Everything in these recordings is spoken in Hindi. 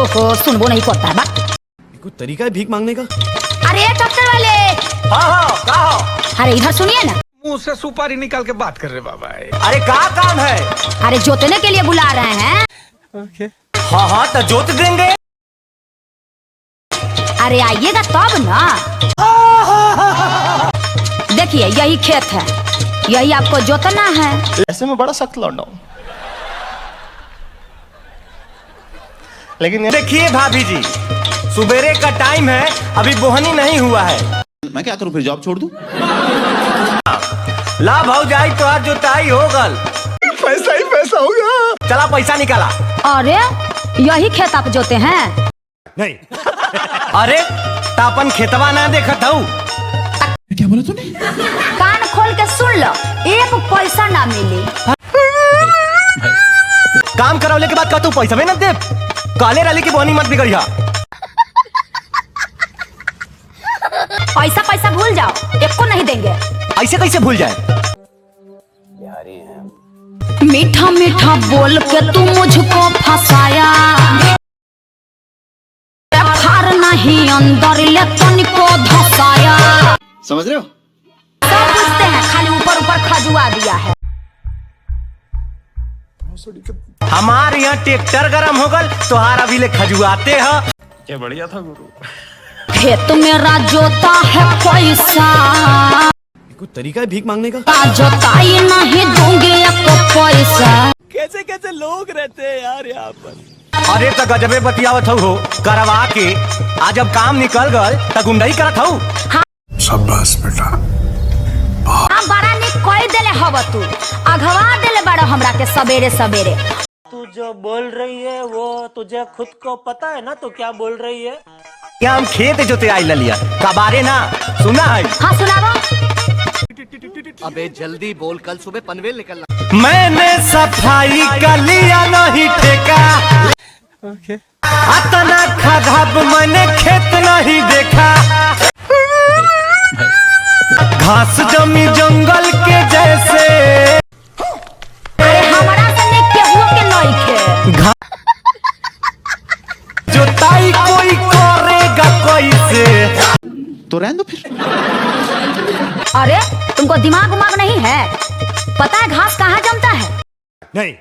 ओहो सुनबो नहीं करता है बा। कोई तरीका है भीख मांगने का? अरे ट्रैक्टर वाले। हाँ क्या हो? अरे इधर सुनिए ना। मुंह से सुपारी निकाल के बात कर रहे बाबा। अरे क्या काम है? अरे जोतने के लिए बुला रहे हैं। हाँ तो जोत देंगे। अरे आइएगा तब ना। देखिए यही खेत है, यही आपको जोतना है। ऐसे में बड़ा सख्त लौंडा हूं, लेकिन देखिए भाभी जी, सुबेरे का टाइम है, अभी बोहनी नहीं हुआ है। मैं क्या करूं फिर, जॉब छोड़ दूं? ला भाव जाई तो आज जोताई हो गल। पैसा ही पैसा होगा। चला पैसा निकाला। अरे यही खेत आप जोते हैं? नहीं। अरे तापन खेतवा ना देखत हूँ। क्या बोला तूने? कान खोल के सुन लो, एक पैसा ना मिले। काम करवले के बाद का तू पैसा भी न दे। काले राली की बोनी मत बिगड़िया। पैसा पैसा भूल जाओ, एक को नहीं देंगे। ऐसे कैसे भूल जाए? मीठा मीठा बोल के तू मुझको फंसाया, फार नहीं अंदर ले तनिको धसाया। समझ रहे हो? सब बुझते हैं, खाली ऊपर ऊपर खजुआ दिया है। हमारे यहाँ ट्रैक्टर गरम हो गल, तुहार अभी ले खजुआते हैं। क्या बढ़िया था गुरु। खेत मेरा जोता है पैसा, कोई तरीका है भीख मांगने का? जोताई नहीं दूंगी एक पैसा। कैसे कैसे लोग रहते हैं यार यहाँ पर। अरे तो गजबे बतियावत हो करवा के, आज जब काम निकल गल तो गुंडाई करत हूँ। शाबाश बेटा। बड़ा निक कोई देले हव तू, अघवा देले बड़ा हमरा के सवेरे सवेरे। तू जो बोल रही है वो तुझे खुद को पता है ना, तू क्या बोल रही है? क्या हम खेत जोते आई लिया कबारे ना सुना है? हाँ सुनावा। अबे जल्दी बोल, कल सुबह पनवेल निकलना। मैंने सफाई का लिया नहीं ठेका, अतना खराब मैंने खेत नहीं देखा। घास जमी जंगल के जैसे, अरे हमारा से निक केहू के नहीं खे। जोताई कोई करेगा कैसे? तो रहने दो फिर। अरे तुमको दिमाग उमाग नहीं है? पता है घास कहाँ जमता है? नहीं।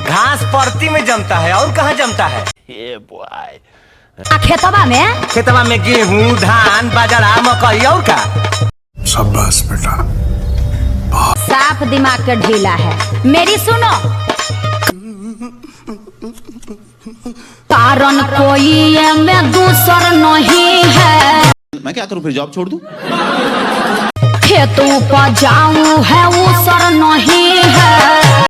घास परती में जमता है, और कहाँ जमता है? खेतवा में? खेतवा में गेहूं, धान, बाजरा, मकई और का। शाबाश बेटा। साफ दिमाग के ढीला है। मेरी सुनो, कारण कोई में दूसर नहीं है। मैं क्या करूं फिर, जॉब छोड़ दूं? खेत ऊपर जाऊं है उसर नहीं है।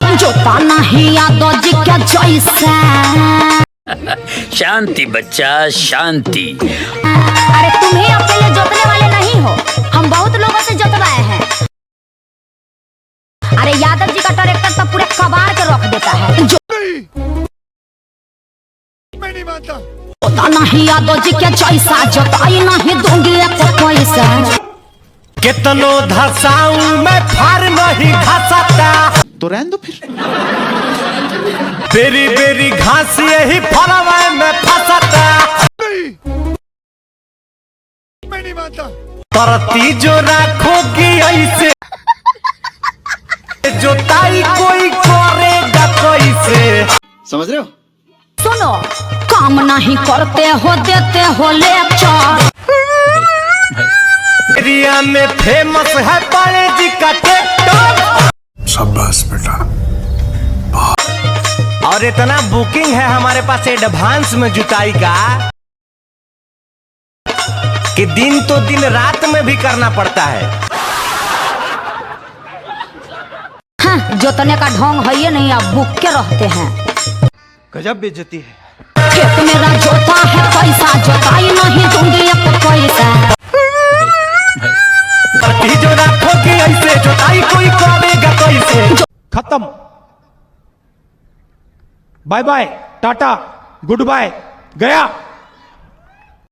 जोता नहीं यादव जी के जैसा। शांति बच्चा शांति। अरे तुम ही अकेले जोतने वाले नहीं हो, हम बहुत लोगों से जोतवाए हैं। अरे यादव जी का ट्रैक्टर तो पूरे कबाड़ के रख देता है। मैं नहीं मानता। जोता नहीं यादव जी के जैसा, जोताई नहीं दूंगी एक पैसा। कितनो धसाऊं मैं फार नहीं घासता, तो रहने दो फिर। बेरी बेरी घास यही फरवा में फंसता। मैं नहीं मानता। परती जो राखोगी ऐसे, जोताई कोई करेगा कैसे? समझ रहे हो? सुनो, काम नहीं करते हो देते हो लेक्चर। एरिया में फेमस है बड़े जी का ट्रैक्टर। शाबाश बेटा। और इतना बुकिंग है हमारे पास एडवांस में जुताई का, कि दिन तो दिन रात में भी करना पड़ता है। हाँ, जोतने का ढोंग है ये नहीं, आप बुक के रहते हैं। गजब बेइज्जती है। खेत मेरा जोता है पैसा, जोताई नहीं दूंगी एक पैसा। परती जो राखोगी ऐसे, जोताई कोई करेगा कैसे? खत्म। Bye bye, tata, good bye, गया।